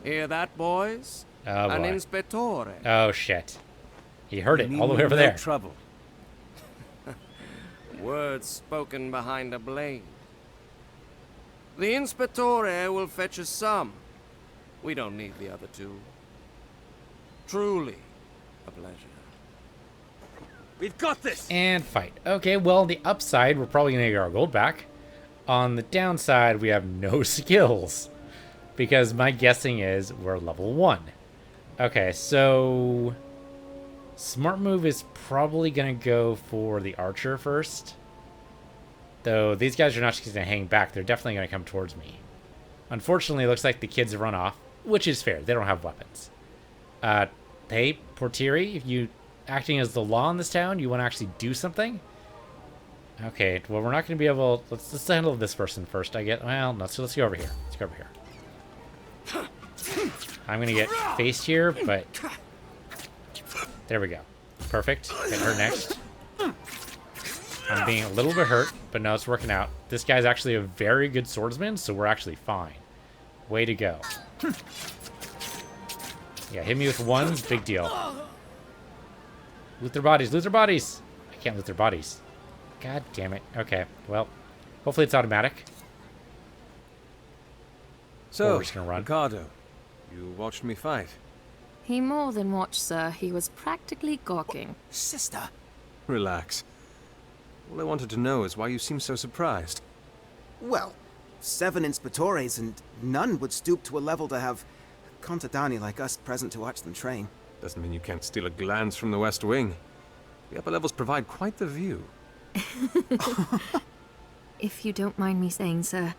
[SPEAKER 10] Hear that, boys?
[SPEAKER 1] Oh,
[SPEAKER 10] An
[SPEAKER 1] boy.
[SPEAKER 10] Inspectore.
[SPEAKER 1] Oh, shit. He heard it
[SPEAKER 5] You
[SPEAKER 1] all the
[SPEAKER 5] mean
[SPEAKER 1] way over
[SPEAKER 5] no
[SPEAKER 1] there.
[SPEAKER 5] trouble.
[SPEAKER 10] Words spoken behind a blade. The Inspectore will fetch us some. We don't need the other two. Truly a pleasure.
[SPEAKER 5] We've got this!
[SPEAKER 1] And fight. Okay, well, on the upside, we're probably going to get our gold back. On the downside, we have no skills. Because my guessing is we're level 1. Okay, so... Smart move is probably going to go for the archer first. Though these guys are not just going to hang back. They're definitely going to come towards me. Unfortunately, it looks like the kids have run off. Which is fair. They don't have weapons. Hey, Portieri, if you acting as the law in this town, you want to actually do something? Okay, well, we're not going to be able... Let's handle this person first, I get. Well, no, so let's go over here. Let's go over here. I'm going to get faced here, but... There we go. Perfect. Get her next. I'm being a little bit hurt, but no, it's working out. This guy's actually a very good swordsman, so we're actually fine. Way to go. Yeah, hit me with ones, big deal. Loot their bodies, loot their bodies! I can't loot their bodies. God damn it. Okay, well, hopefully it's automatic.
[SPEAKER 5] So,
[SPEAKER 1] we're just gonna run.
[SPEAKER 5] Ricardo, you watched me fight.
[SPEAKER 3] He more than watched, sir. He was practically gawking.
[SPEAKER 9] Sister!
[SPEAKER 5] Relax. All I wanted to know is why you seem so surprised.
[SPEAKER 9] Well, 7 Inspectores and none would stoop to a level to have contadani like us present to watch them train.
[SPEAKER 5] Doesn't mean you can't steal a glance from the West Wing. The upper levels provide quite the view.
[SPEAKER 3] If you don't mind me saying, sir,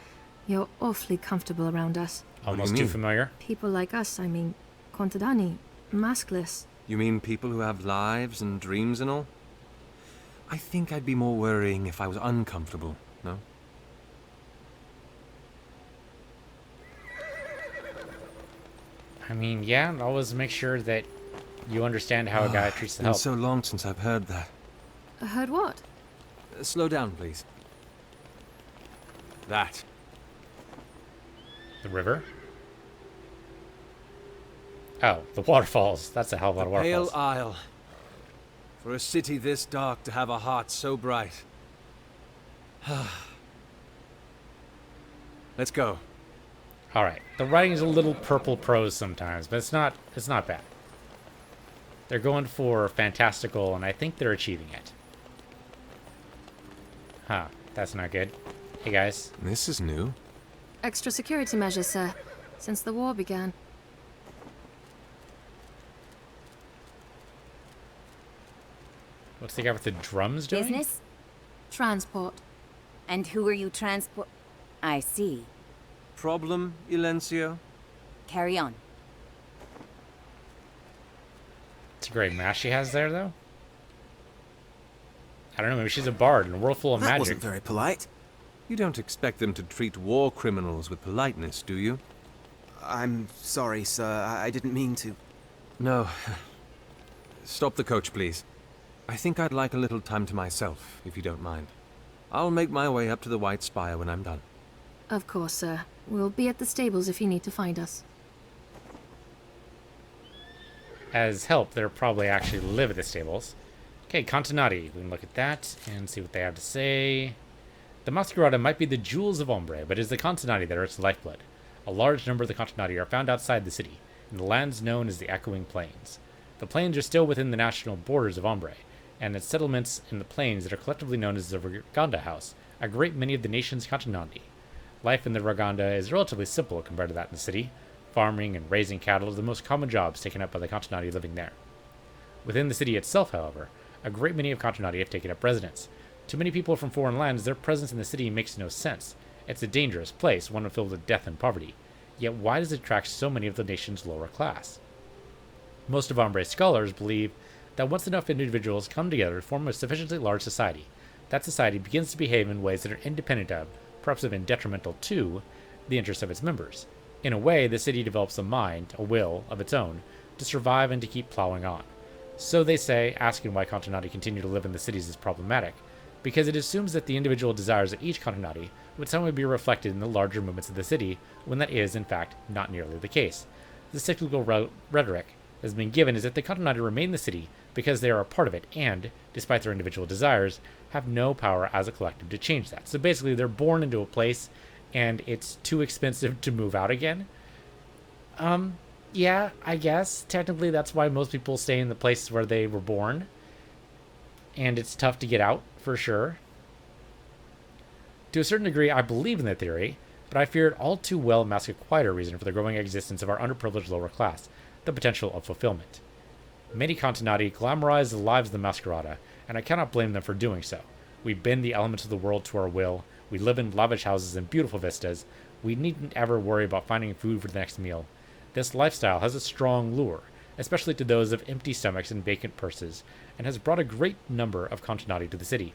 [SPEAKER 3] you're awfully comfortable around us.
[SPEAKER 1] Almost
[SPEAKER 5] you
[SPEAKER 1] too
[SPEAKER 5] mean?
[SPEAKER 1] familiar.
[SPEAKER 3] People like us, I mean, Contadani, maskless.
[SPEAKER 5] You mean people who have lives and dreams and all? I think I'd be more worrying if I was uncomfortable, no?
[SPEAKER 1] I mean, yeah, always make sure that you understand how a guy treats the help.
[SPEAKER 5] It's been so long since I've heard that.
[SPEAKER 3] Heard what?
[SPEAKER 5] Slow down, please. That.
[SPEAKER 1] The river? Oh, the waterfalls. That's a hell of a lot of waterfalls.
[SPEAKER 5] Pale Isle. For a city this dark to have a heart so bright. Let's go.
[SPEAKER 1] All right. The writing is a little purple prose sometimes, but it's not bad. They're going for fantastical, and I think they're achieving it. Huh. That's not good. Hey, guys.
[SPEAKER 5] This is new.
[SPEAKER 3] Extra security measures, sir, since the war began.
[SPEAKER 1] What's the guy with the drums doing?
[SPEAKER 2] Business?
[SPEAKER 3] Transport.
[SPEAKER 2] And who are you transport? I see.
[SPEAKER 5] Problem, Ilencio?
[SPEAKER 2] Carry on.
[SPEAKER 1] It's a great mask she has there, though. I don't know, maybe she's a bard in a world full of
[SPEAKER 9] That
[SPEAKER 1] magic.
[SPEAKER 9] wasn't very polite.
[SPEAKER 5] You don't expect them to treat war criminals with politeness, do you?
[SPEAKER 9] I'm sorry, sir. I didn't mean to.
[SPEAKER 5] No. Stop the coach, please. I think I'd like a little time to myself, if you don't mind. I'll make my way up to the White Spire when I'm done.
[SPEAKER 3] Of course, sir. We'll be at the stables if you need to find us.
[SPEAKER 1] As help, they'll probably actually live at the stables. Okay, Contenati. We can look at that and see what they have to say. The Masquerada might be the jewels of Ombre, but it is the Contenati that are its lifeblood. A large number of the Contenati are found outside the city, in the lands known as the Echoing Plains. The plains are still within the national borders of Ombre, and its settlements in the plains that are collectively known as the Raganda House, a great many of the nation's Contenati. Life in the Raganda is relatively simple compared to that in the city. Farming and raising cattle are the most common jobs taken up by the Contenati living there. Within the city itself, however, a great many of Contenati have taken up residence. To many people from foreign lands, their presence in the city makes no sense. It's a dangerous place, one filled with death and poverty. Yet why does it attract so many of the nation's lower class? Most of Ombre's scholars believe that once enough individuals come together to form a sufficiently large society, that society begins to behave in ways that are independent of, perhaps even detrimental to, the interests of its members. In a way, the city develops a mind, a will, of its own, to survive and to keep plowing on. So they say, asking why Contenati continue to live in the cities is problematic, because it assumes that the individual desires of each Contenati would somehow be reflected in the larger movements of the city, when that is, in fact, not nearly the case. The cyclical rhetoric that has been given is that the Contenati remain in the city because they are a part of it, and, despite their individual desires, have no power as a collective to change that. So basically, they're born into a place, and it's too expensive to move out again. Yeah, I guess. Technically, that's why most people stay in the places where they were born. And it's tough to get out, for sure. To a certain degree, I believe in the theory, but I fear it all too well masks a quieter reason for the growing existence of our underprivileged lower class, the potential of fulfillment. Many Contenati glamorize the lives of the Masquerada, and I cannot blame them for doing so. We bend the elements of the world to our will, we live in lavish houses and beautiful vistas, we needn't ever worry about finding food for the next meal. This lifestyle has a strong lure, especially to those of empty stomachs and vacant purses, and has brought a great number of Contenati to the city.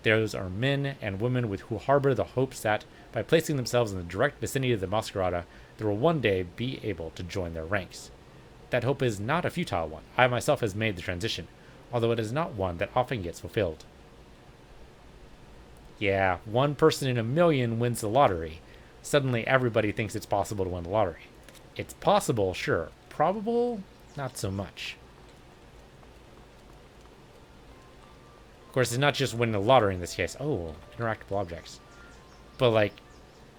[SPEAKER 1] Those are men and women who harbor the hopes that, by placing themselves in the direct vicinity of the Masquerada, they will one day be able to join their ranks. That hope is not a futile one. I myself has made the transition, although it is not one that often gets fulfilled. Yeah, 1 person in a million wins the lottery. Suddenly everybody thinks it's possible to win the lottery. It's possible, sure. Probable? Not so much. Of course, it's not just winning the lottery in this case. Oh, interactable objects. But, like,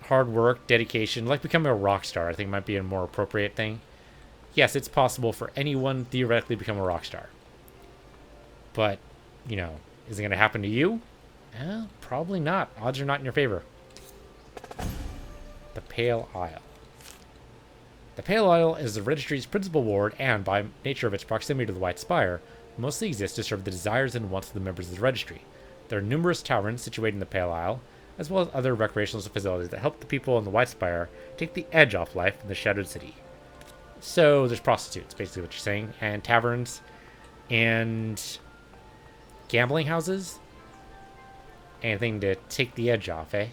[SPEAKER 1] hard work, dedication, like becoming a rock star, I think might be a more appropriate thing. Yes, it's possible for anyone theoretically to become a rock star. But, you know, is it going to happen to you? Probably not. Odds are not in your favor. The Pale Isle. The Pale Isle is the registry's principal ward and, by nature of its proximity to the White Spire, mostly exists to serve the desires and wants of the members of the registry. There are numerous taverns situated in the Pale Isle, as well as other recreational facilities that help the people in the White Spire take the edge off life in the Shadowed City. So there's prostitutes, basically what you're saying, and taverns, and gambling houses. Anything to take the edge off, eh?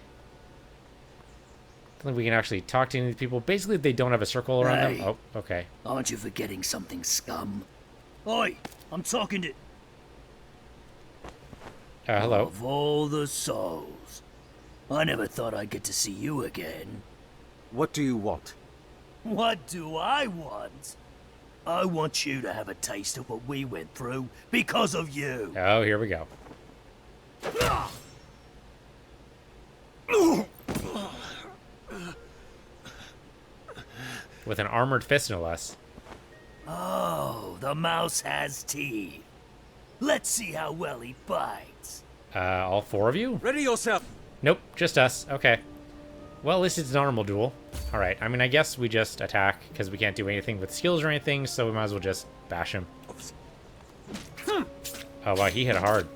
[SPEAKER 1] I don't think we can actually talk to any of these people. Basically, they don't have a circle around them. Oh, okay.
[SPEAKER 8] Aren't you forgetting something, scum? Oi, I'm talking to...
[SPEAKER 1] Hello.
[SPEAKER 8] Of all the souls. I never thought I'd get to see you again.
[SPEAKER 5] What do you want?
[SPEAKER 8] What do I want? I want you to have a taste of what we went through because of you.
[SPEAKER 1] Oh, here we go. With an armored fist, no less.
[SPEAKER 8] Oh, the mouse has teeth. Let's see how well he bites.
[SPEAKER 1] All four of you?
[SPEAKER 5] Ready yourself!
[SPEAKER 1] Nope, just us. Okay. Well, at least it's an normal duel. Alright, I mean, I guess we just attack, because we can't do anything with skills or anything, so we might as well just bash him. Oh, wow, he hit hard.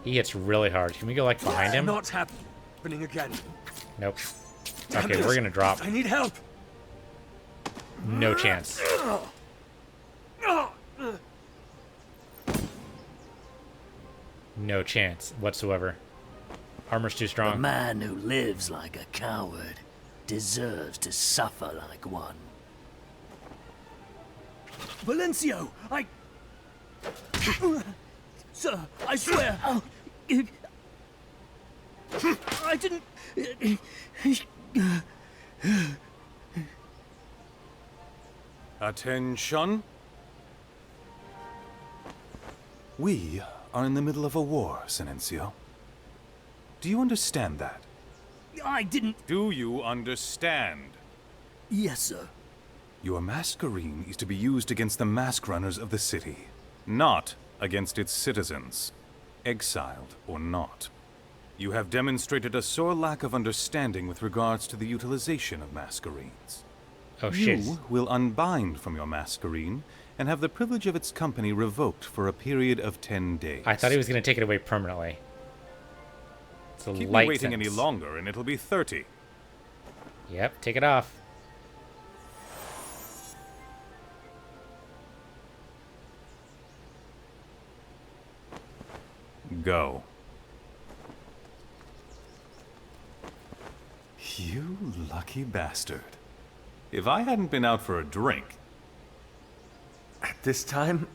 [SPEAKER 1] He hits really hard. Can we go, like, behind him?
[SPEAKER 5] Not happening again.
[SPEAKER 1] Nope. Okay, we're gonna drop.
[SPEAKER 5] I need help.
[SPEAKER 1] No chance. No chance whatsoever. Armor's too
[SPEAKER 8] A
[SPEAKER 1] strong.
[SPEAKER 8] man who lives like a coward deserves to suffer like one. Valencio, Sir, I swear... I didn't...
[SPEAKER 11] Attention. We are in the middle of a war, Senencio. Do you understand that?
[SPEAKER 8] I didn't...
[SPEAKER 11] Do you understand?
[SPEAKER 8] Yes, sir.
[SPEAKER 11] Your masquerine is to be used against the mask runners of the city, not against its citizens, exiled or not. You have demonstrated a sore lack of understanding with regards to the utilization of masquerines.
[SPEAKER 1] Oh, shit.
[SPEAKER 11] You will unbind from your masquerine and have the privilege of its company revoked for a period of 10 days.
[SPEAKER 1] I thought he was going to take it away permanently. It's a
[SPEAKER 11] Keep
[SPEAKER 1] light
[SPEAKER 11] me waiting
[SPEAKER 1] sentence.
[SPEAKER 11] any longer and it'll be 30.
[SPEAKER 1] Yep, take it off.
[SPEAKER 11] Go. You lucky bastard. If I hadn't been out for a drink...
[SPEAKER 5] At this time,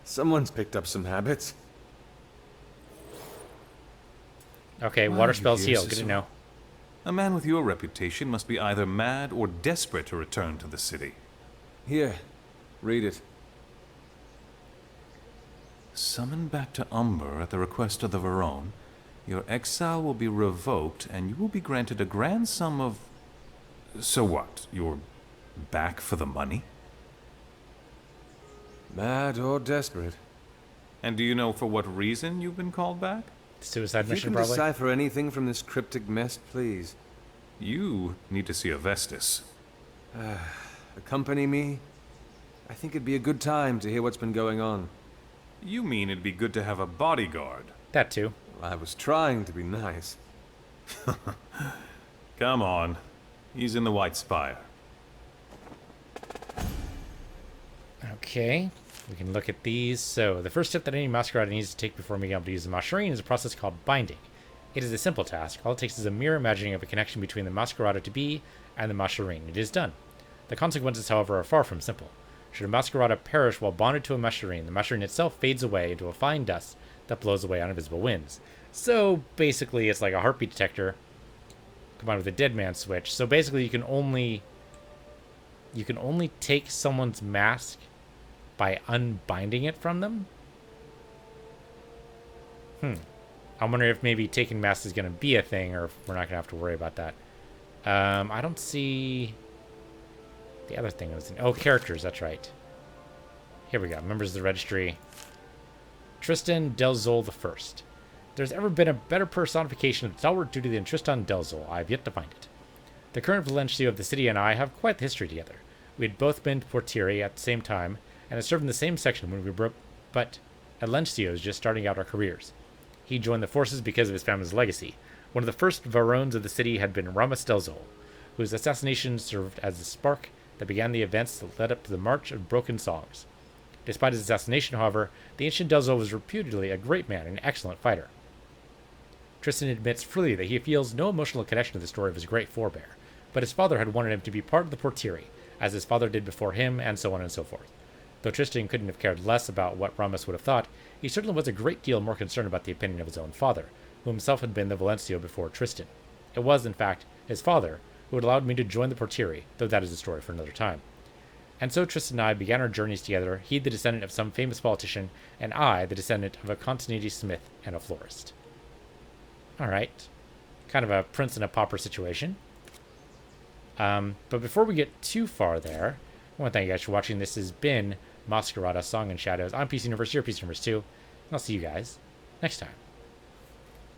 [SPEAKER 5] someone's picked up some habits.
[SPEAKER 1] Okay,
[SPEAKER 11] Why
[SPEAKER 1] water
[SPEAKER 11] are you
[SPEAKER 1] spells
[SPEAKER 11] here,
[SPEAKER 1] heal. Good to
[SPEAKER 11] Cicero?
[SPEAKER 1] know.
[SPEAKER 11] A man with your reputation must be either mad or desperate to return to the city.
[SPEAKER 5] Here, read it.
[SPEAKER 11] Summoned back to Umber at the request of the Verone, your exile will be revoked and you will be granted a grand sum of... So what? You're back for the money?
[SPEAKER 5] Mad or desperate.
[SPEAKER 11] And do you know for what reason you've been called back?
[SPEAKER 1] Suicide
[SPEAKER 5] If you
[SPEAKER 1] mission,
[SPEAKER 5] can
[SPEAKER 1] probably.
[SPEAKER 5] decipher anything from this cryptic mess, please.
[SPEAKER 11] You need to see a Vestis.
[SPEAKER 5] Accompany me? I think it'd be a good time to hear what's been going on.
[SPEAKER 11] You mean it'd be good to have a bodyguard?
[SPEAKER 1] That too.
[SPEAKER 5] I was trying to be nice.
[SPEAKER 11] Come on. He's in the White Spire.
[SPEAKER 1] Okay, we can look at these. So, the first step that any Masquerada needs to take before being able to use the Masquerine is a process called binding. It is a simple task. All it takes is a mere imagining of a connection between the Masquerada to be and the Masquerine. It is done. The consequences, however, are far from simple. Should a Masquerada perish while bonded to a Masquerine, the Masquerine itself fades away into a fine dust that blows away on invisible winds. So, basically, it's like a heartbeat detector combined with a dead man switch. So, basically, you can only take someone's mask by unbinding it from them? I'm wondering if maybe taking masks is going to be a thing, or if we're not going to have to worry about that. I don't see the other thing. Oh, characters, that's right. Here we go. Members of the registry. Tristan Delzol the First. If there's ever been a better personification of stalwart duty than Tristan Delzol, I have yet to find it. The current Valencio of the city and I have quite the history together. We had both been to Portieri at the same time, and had served in the same section when we were but Valencio is just starting out our careers. He joined the forces because of his family's legacy. One of the first Varones of the city had been Ramos Delzol, whose assassination served as the spark that began the events that led up to the March of Broken Songs. Despite his assassination, however, the ancient Delzol was reputedly a great man and an excellent fighter. Tristan admits freely that he feels no emotional connection to the story of his great forebear, but his father had wanted him to be part of the Portiri, as his father did before him, and so on and so forth. Though Tristan couldn't have cared less about what Ramos would have thought, he certainly was a great deal more concerned about the opinion of his own father, who himself had been the Valencio before Tristan. It was, in fact, his father who had allowed me to join the Portiri, though that is a story for another time. And so Tristan and I began our journeys together, he the descendant of some famous politician, and I the descendant of a continuity smith and a florist. Alright. Kind of a prince and a pauper situation. But before we get too far there, I want to thank you guys for watching. This has been Masquerada, Song and Shadows. I'm Piece Universe, you're Piece Universe 2, and I'll see you guys next time.